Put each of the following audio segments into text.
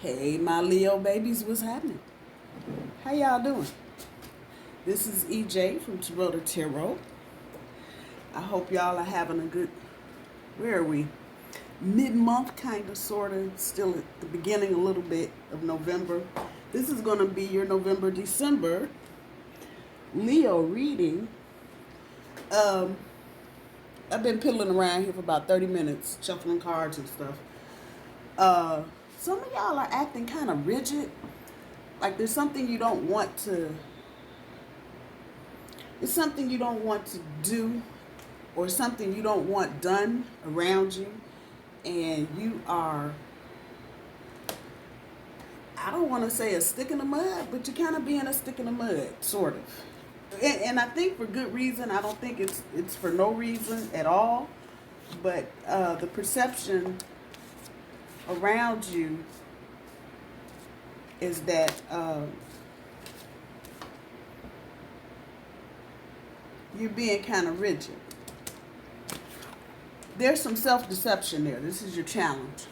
Hey, my Leo babies, what's happening? How y'all doing? This is EJ from Taurota Tarot. I hope y'all are having a good, where are we? Mid-month, kind of, sort of, still at the beginning a little bit of November. This is going to be your November, December Leo reading. I've been piddling around here for about 30 minutes, shuffling cards and stuff. Some of y'all are acting kind of rigid. Like there's something you don't want to, it's something you don't want to do or something you don't want done around you. And you are, I don't want to say a stick in the mud, but you're kind of being a stick in the mud, sort of. And I think for good reason. I don't think it's for no reason at all. But the perception around you is that you're being kind of rigid. There's some self-deception there. This is your challenge.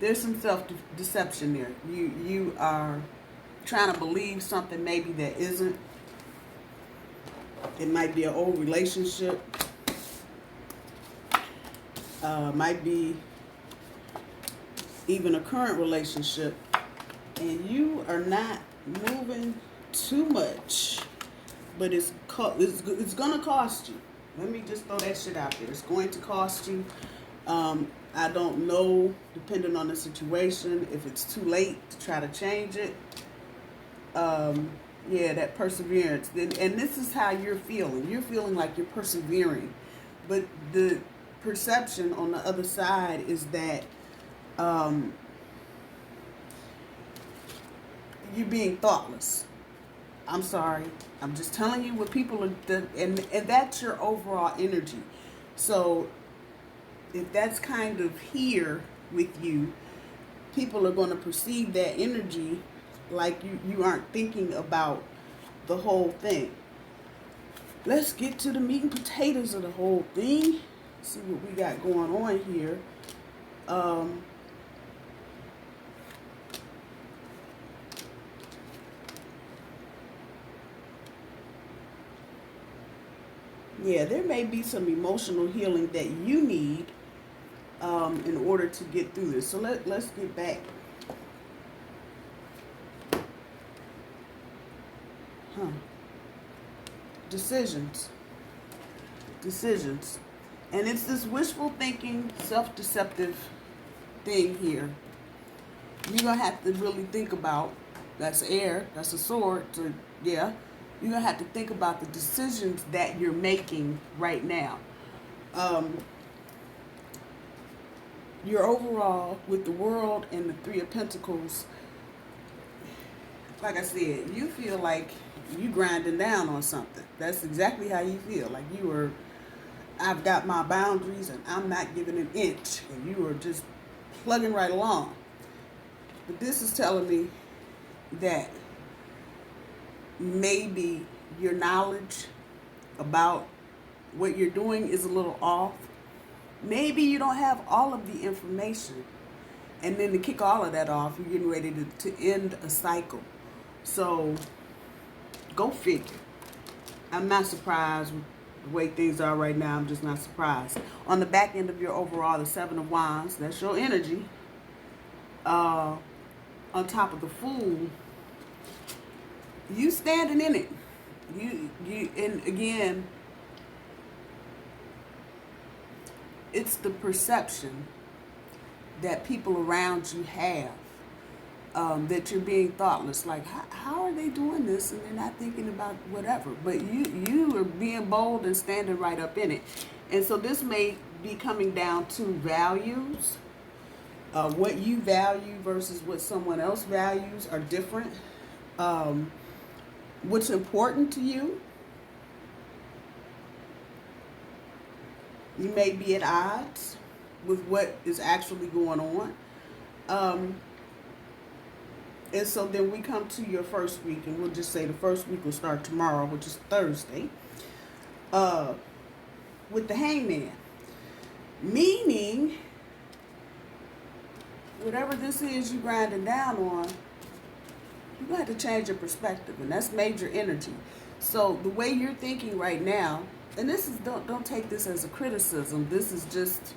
There's some self-deception there. You are trying to believe something maybe that isn't. It might be an old relationship. Might be even a current relationship. And you are not moving too much. But it's going to cost you. Let me just throw that shit out there. It's going to cost you. I don't know, depending on the situation, if it's too late to try to change it. Yeah, that perseverance. And this is how you're feeling. You're feeling like you're persevering. But the perception on the other side is that you're being thoughtless. I'm sorry. I'm just telling you what people are, and that's your overall energy. So if that's kind of here with you, people are going to perceive that energy like you aren't thinking about the whole thing. Let's get to the meat and potatoes of the whole thing. See what we got going on here. Yeah, there may be some emotional healing that you need in order to get through this. So let's get back. Decisions. And it's this wishful thinking, self-deceptive thing here. You're going to have to really think about, that's air, that's a sword, so yeah. You're going to have to think about the decisions that you're making right now. Your overall, with the world and the Three of Pentacles, like I said, you feel like you grinding down on something. That's exactly how you feel. Like you are, I've got my boundaries and I'm not giving an inch. And you are just plugging right along. But this is telling me that maybe your knowledge about what you're doing is a little off. Maybe you don't have all of the information. And then to kick all of that off, you're getting ready to end a cycle. So, go figure. I'm not surprised with the way things are right now. I'm just not surprised. On the back end of your overall, the Seven of Wands, that's your energy. On top of the Fool, you standing in it. And again, it's the perception that people around you have. That you're being thoughtless. Like, how are they doing this and they're not thinking about whatever? But you are being bold and standing right up in it. And so this may be coming down to values. What you value versus what someone else values are different. What's important to you. You may be at odds with what is actually going on. And so then we come to your first week, and we'll just say the first week will start tomorrow, which is Thursday, with the Hangman. Meaning whatever this is you grinding down on, you're going to have to change your perspective, and that's major energy. So the way you're thinking right now, and this is, don't take this as a criticism. This is just,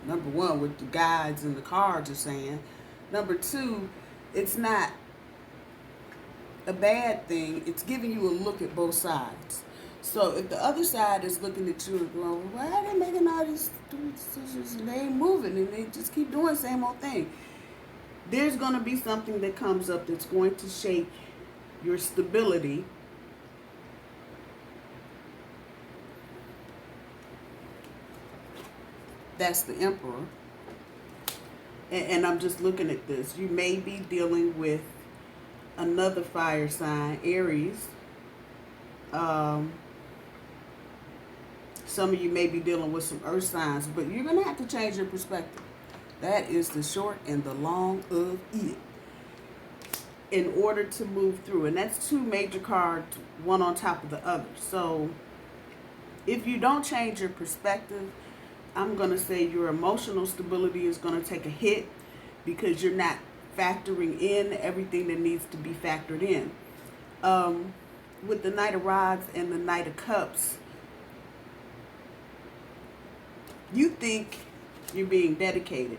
number one, what the guides and the cards are saying. Number two, it's not a bad thing. It's giving you a look at both sides. So if the other side is looking at you and going, why are they making all these decisions and they ain't moving and they just keep doing the same old thing? There's going to be something that comes up that's going to shake your stability. That's the Emperor. And I'm just looking at this. You may be dealing with another fire sign, Aries. Some of you may be dealing with some earth signs, but you're going to have to change your perspective. That is the short and the long of it, in order to move through. And that's two major cards, one on top of the other. So if you don't change your perspective, I'm going to say your emotional stability is going to take a hit, because you're not factoring in everything that needs to be factored in. With the Knight of Rods and the Knight of Cups, you think you're being dedicated,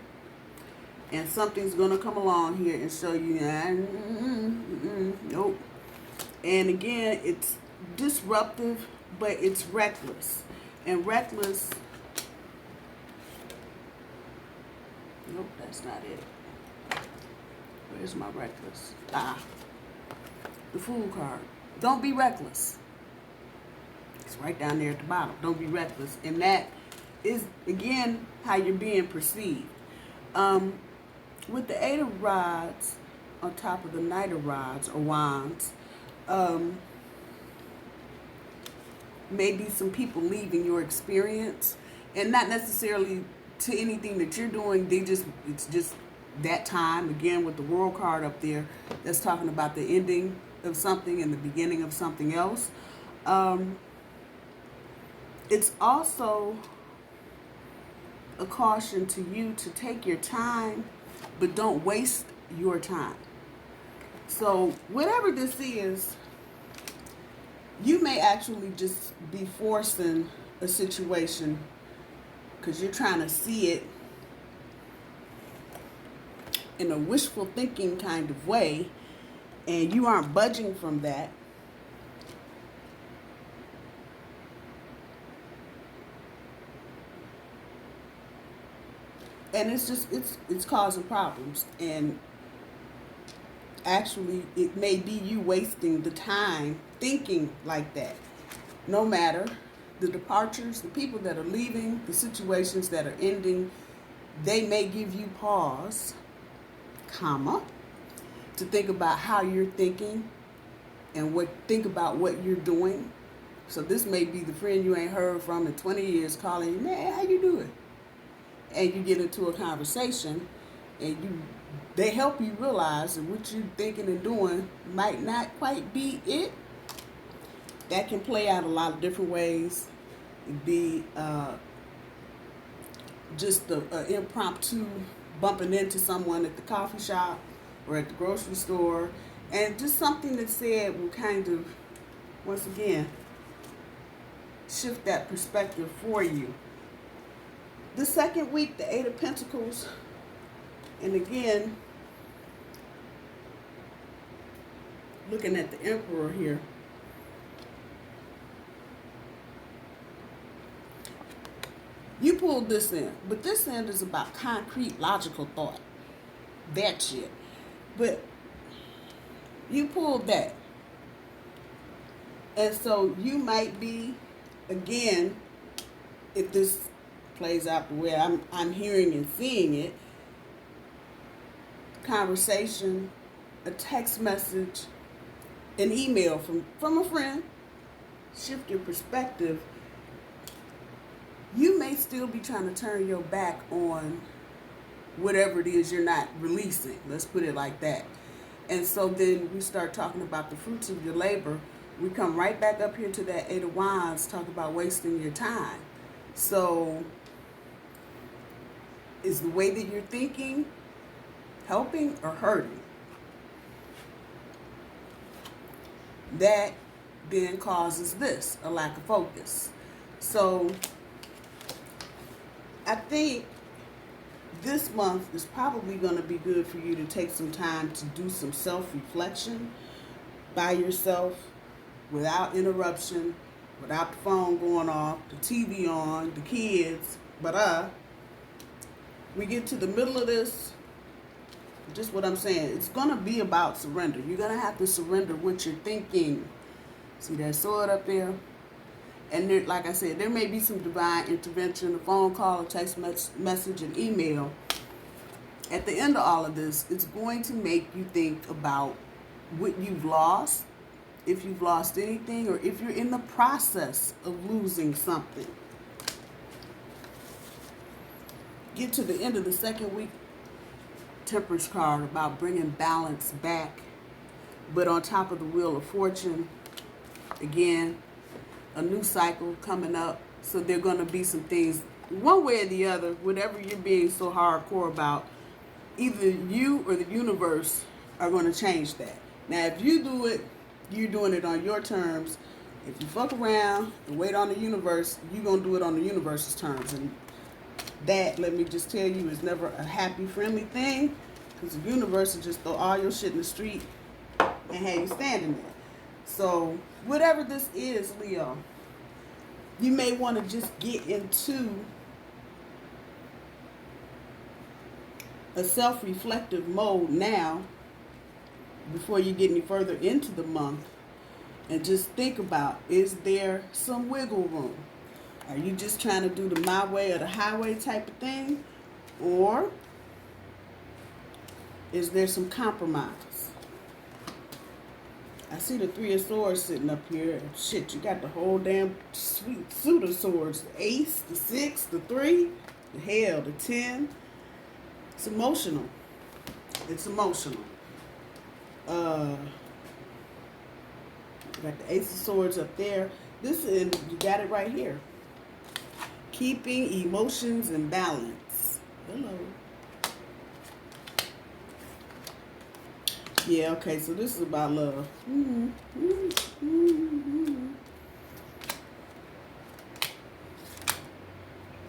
and something's going to come along here and show you, nope. And again, it's disruptive, but it's reckless. And reckless, nope, that's not it. Where's my reckless? The Fool card. Don't be reckless. It's right down there at the bottom. Don't be reckless. And that is, again, how you're being perceived. With the Eight of Rods on top of the Knight of Rods or Wands, maybe some people leaving your experience, and not necessarily to anything that you're doing. It's just that time, again, with the World card up there, that's talking about the ending of something and the beginning of something else. It's also a caution to you to take your time, but don't waste your time. So whatever this is, you may actually just be forcing a situation because you're trying to see it in a wishful thinking kind of way, and you aren't budging from that. And it's just, it's causing problems. And actually, it may be you wasting the time thinking like that. No matter the departures, the people that are leaving, the situations that are ending, they may give you pause, comma, to think about how you're thinking and think about what you're doing. So this may be the friend you ain't heard from in 20 years calling you, man, how you doing? And you get into a conversation, and they help you realize that what you're thinking and doing might not quite be it. That can play out a lot of different ways. It'd be just an impromptu bumping into someone at the coffee shop or at the grocery store, and just something that said will kind of, once again, shift that perspective for you. The second week, the Eight of Pentacles, and again, looking at the Emperor here, you pulled this in, but this end is about concrete, logical thought. That shit. But you pulled that. And so you might be, again, if this plays out the way I'm hearing and seeing it, conversation, a text message, an email from a friend, shift your perspective. You may still be trying to turn your back on whatever it is you're not releasing. Let's put it like that. And so then we start talking about the fruits of your labor. We come right back up here to that Eight of Wands, talk about wasting your time. So is the way that you're thinking helping or hurting, that then causes this, a lack of focus. So I think this month is probably going to be good for you to take some time to do some self-reflection by yourself, without interruption, without the phone going off, the TV on, the kids. But we get to the middle of this, just what I'm saying, it's going to be about surrender. You're going to have to surrender what you're thinking. See that sword up there? And there, like I said, there may be some divine intervention, a phone call, a text message, an email. At the end of all of this, it's going to make you think about what you've lost, if you've lost anything, or if you're in the process of losing something. Get to the end of the second week, Temperance card about bringing balance back. But on top of the Wheel of Fortune, again, a new cycle coming up. So there are going to be some things, one way or the other, whatever you're being so hardcore about, either you or the universe are going to change that. Now, if you do it, you're doing it on your terms. If you fuck around and wait on the universe, you're going to do it on the universe's terms. And that, let me just tell you, is never a happy, friendly thing, because the universe will just throw all your shit in the street and have you standing there. So, whatever this is, Leo, you may want to just get into a self-reflective mode now before you get any further into the month, and just think about, is there some wiggle room? Are you just trying to do the my way or the highway type of thing? Or is there some compromise? I see the Three of Swords sitting up here. Shit, you got the whole damn sweet suit of swords. The Ace, the 6, the 3, the Hell, the 10. It's emotional. It's emotional. Got the Ace of Swords up there. This is, you got it right here. Keeping emotions in balance. Hello. Yeah, okay, so this is about love.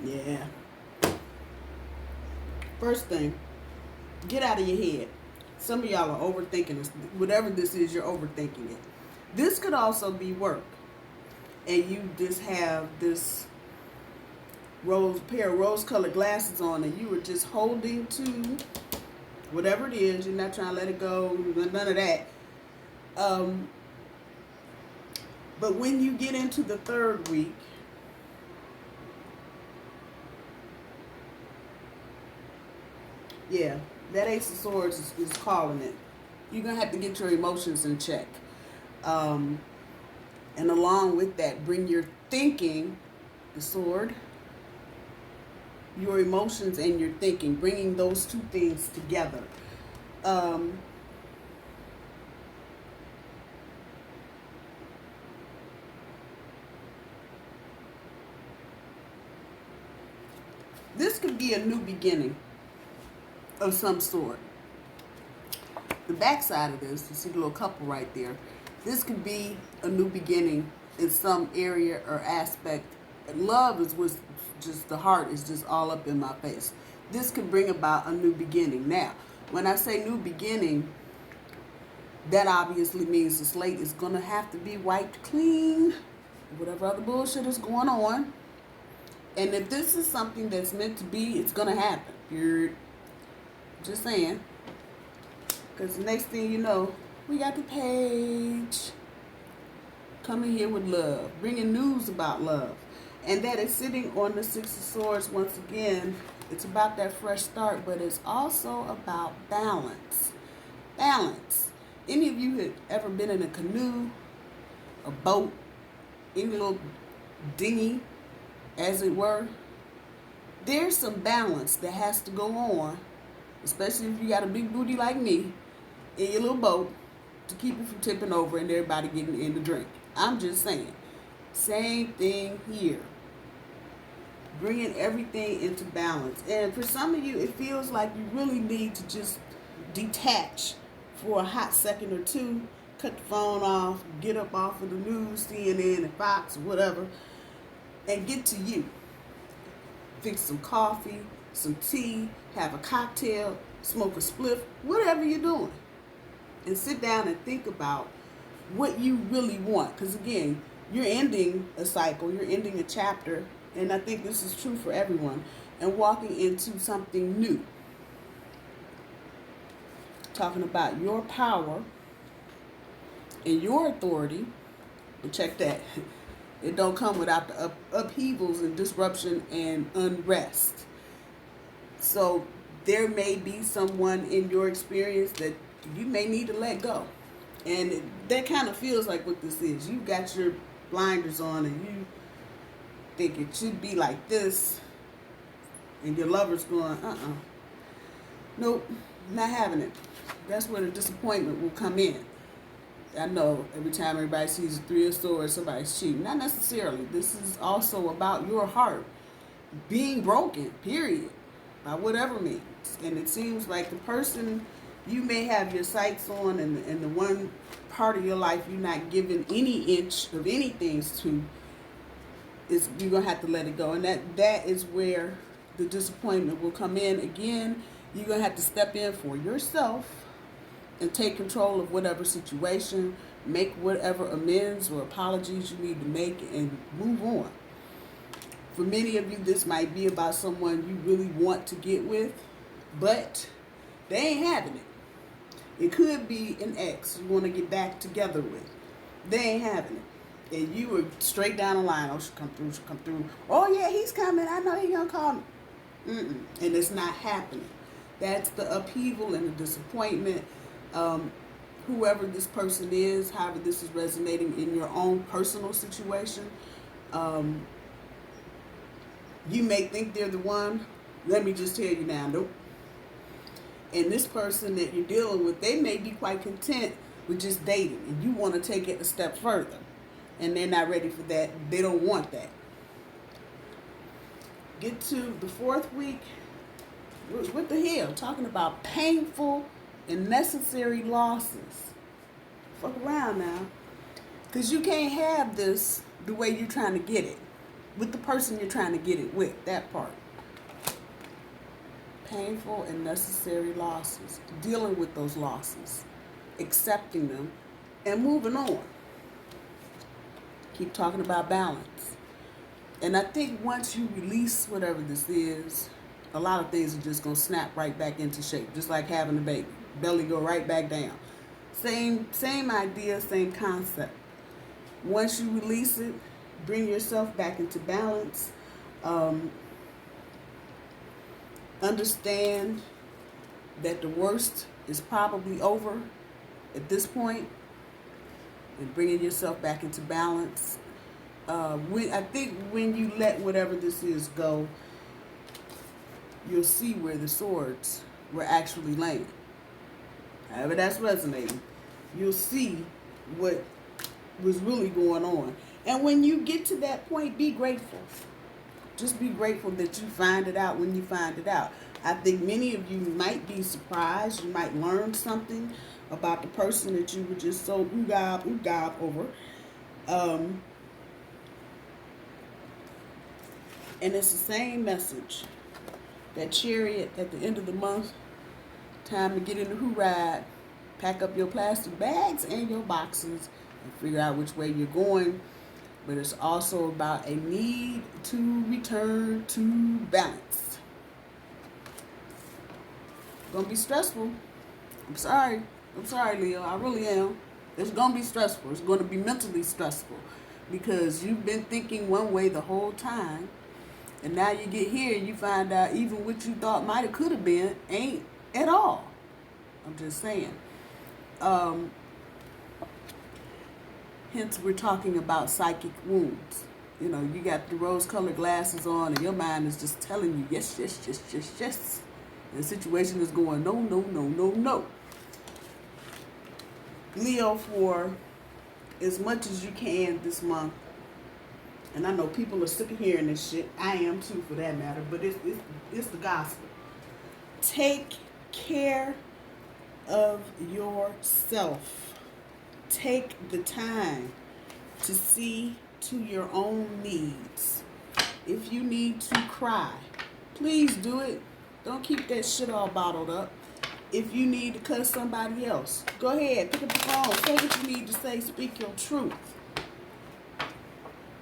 Yeah. First thing, get out of your head. Some of y'all are overthinking this. Whatever this is, you're overthinking it. This could also be work. And you just have this pair of rose-colored glasses on, and you were just holding to whatever it is. You're not trying to let it go, none of that. But when you get into the third week, yeah, that Ace of Swords is calling it. You're going to have to get your emotions in check. And along with that, bring your thinking, the sword, your emotions and your thinking, bringing those two things together. This could be a new beginning of some sort. The backside of this, you see the little couple right there. This could be a new beginning in some area or aspect. Love is what's just, the heart is just all up in my face. This could bring about a new beginning. Now, when I say new beginning, that obviously means the slate is going to have to be wiped clean, whatever other bullshit is going on. And if this is something that's meant to be, it's going to happen. You're just saying. Because the next thing you know, we got the page coming here with love, bringing news about love. And that is sitting on the Six of Swords once again. It's about that fresh start, but it's also about balance. Balance. Any of you have ever been in a canoe, a boat, any little dinghy, as it were? There's some balance that has to go on, especially if you got a big booty like me, in your little boat, to keep it from tipping over and everybody getting in the drink. I'm just saying. Same thing here. Bringing everything into balance. And for some of you, it feels like you really need to just detach for a hot second or two, cut the phone off, get up off of the news, CNN and Fox or whatever, and get to you. Fix some coffee, some tea, have a cocktail, smoke a spliff, whatever you're doing. And sit down and think about what you really want. Because again, you're ending a cycle, you're ending a chapter, and I think this is true for everyone, and walking into something new. Talking about your power and your authority. And check that. It don't come without the upheavals and disruption and unrest. So there may be someone in your experience that you may need to let go. And that kind of feels like what this is. You got your blinders on and you think it should be like this. And your lover's going, nope, not having it. That's where the disappointment will come in. I know every time everybody sees a 3 of swords, somebody's cheating. Not necessarily. This is also about your heart being broken, period, by whatever means. And it seems like the person you may have your sights on and the one part of your life you're not giving any inch of anything to, is you're going to have to let it go. And that is where the disappointment will come in. Again, you're going to have to step in for yourself and take control of whatever situation, make whatever amends or apologies you need to make, and move on. For many of you, this might be about someone you really want to get with, but they ain't having it. It could be an ex you want to get back together with. They ain't having it. And you were straight down the line. Oh, she'll come through. Oh, yeah, he's coming. I know he's going to call me. And it's not happening. That's the upheaval and the disappointment. Whoever this person is, however this is resonating in your own personal situation, you may think they're the one. Let me just tell you now, nope. And this person that you're dealing with, they may be quite content with just dating, and you want to take it a step further, and they're not ready for that. They don't want that. Get to the 4th week. What the hell? Talking about painful and necessary losses. Fuck around now. Because you can't have this the way you're trying to get it. With the person you're trying to get it with. That part. Painful and necessary losses. Dealing with those losses. Accepting them. And moving on. Keep talking about balance. And I think once you release whatever this is, a lot of things are just going to snap right back into shape. Just like having a baby. Belly go right back down. Same idea, same concept. Once you release it, bring yourself back into balance. Understand that the worst is probably over at this point, and bringing yourself back into balance. I think when you let whatever this is go, you'll see where the swords were actually laying. However that's resonating, you'll see what was really going on. And when you get to that point, be grateful. Just be grateful that you find it out when you find it out. I think many of you might be surprised. You might learn something about the person that you were just so ooh-gob over. And it's the same message. That Chariot at the end of the month, time to get in the hoorah, pack up your plastic bags and your boxes and figure out which way you're going. But it's also about a need to return to balance. Gonna be stressful. I'm sorry, Leo. I really am. It's gonna be stressful. It's gonna be mentally stressful because you've been thinking one way the whole time. And now you get here and you find out even what you thought might have could have been ain't at all. I'm just saying. Hence, we're talking about psychic wounds. You know, you got the rose-colored glasses on and your mind is just telling you, yes, yes, yes, yes, yes. And the situation is going, no, no, no, no, no. Leo, for as much as you can this month, and I know people are sick of hearing this shit. I am too, for that matter. But it's the gospel. Take care of yourself. Take the time to see to your own needs. If you need to cry, please do it. Don't keep that shit all bottled up. If you need to cuss somebody else, go ahead, pick up the phone, say what you need to say, speak your truth.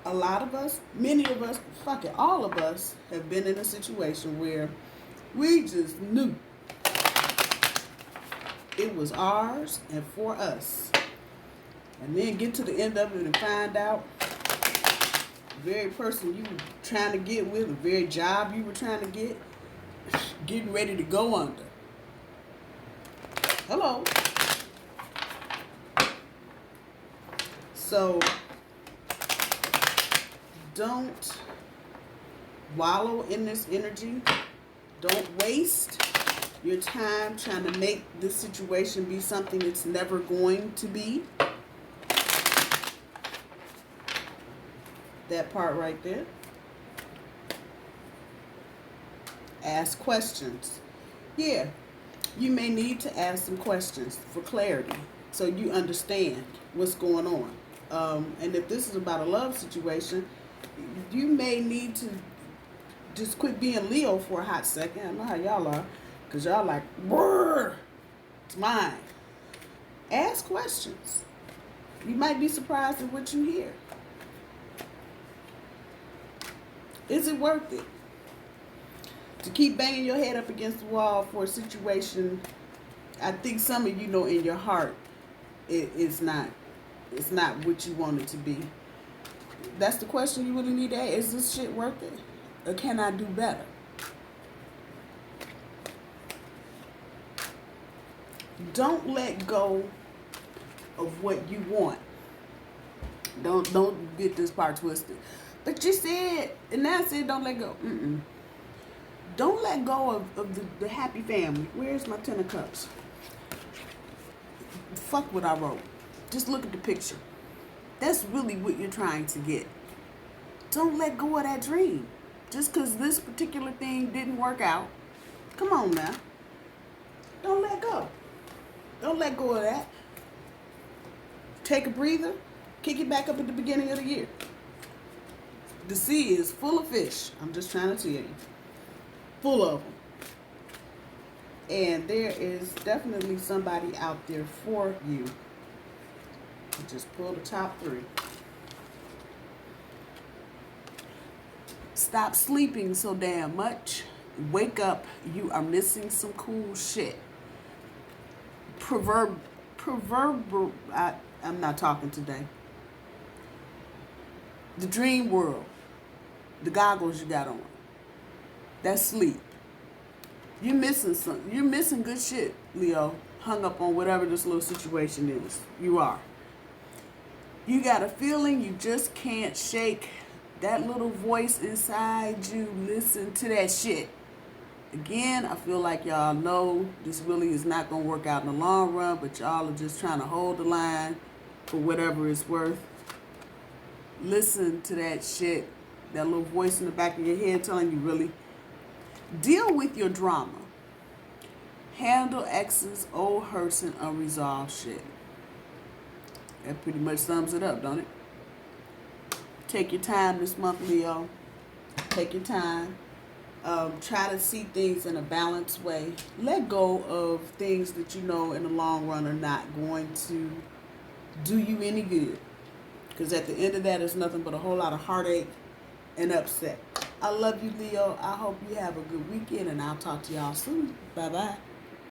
A lot of us, many of us, fuck it, all of us have been in a situation where we just knew it was ours and for us. And then get to the end of it and find out the very person you were trying to get with, the very job you were trying to get, getting ready to go under. Hello. So don't wallow in this energy. Don't waste your time trying to make this situation be something it's never going to be. That part right there. Ask questions. Yeah, you may need to ask some questions for clarity so you understand what's going on. And if this is about a love situation, you may need to just quit being Leo for a hot second. I know how y'all are, because y'all like, brrr, it's mine. Ask questions. You might be surprised at what you hear. Is it worth it to keep banging your head up against the wall for a situation? I think some of you know in your heart it's not what you want it to be. That's the question you really need to ask. Is this shit worth it? Or can I do better? Don't let go of what you want. Don't get this part twisted. But you said, and now I said don't let go. Don't let go of the happy family. Where's my 10 of cups? Fuck what I wrote. Just look at the picture. That's really what you're trying to get. Don't let go of that dream. Just because this particular thing didn't work out. Come on now. Don't let go. Don't let go of that. Take a breather. Kick it back up at the beginning of the year. The sea is full of fish. I'm just trying to tell you. Full of them. And there is definitely somebody out there for you. Just pull the top 3. Stop sleeping so damn much. Wake up. You are missing some cool shit. I'm not talking today. The dream world. The goggles you got on. That's sleep. You're missing good shit, Leo. Hung up on whatever this little situation is. You are. You got a feeling you just can't shake. That little voice inside you, listen to that shit. Again, I feel like y'all know this really is not going to work out in the long run, but y'all are just trying to hold the line for whatever it's worth. Listen to that shit. That little voice in the back of your head telling you really. Deal with your drama. Handle exes, old hurts, and unresolved shit. That pretty much sums it up, don't it? Take your time this month, Leo. Take your time. Try to see things in a balanced way. Let go of things that you know in the long run are not going to do you any good. Because at the end of that, it's nothing but a whole lot of heartache and upset. I love you, Leo. I hope you have a good weekend, and I'll talk to y'all soon. Bye-bye.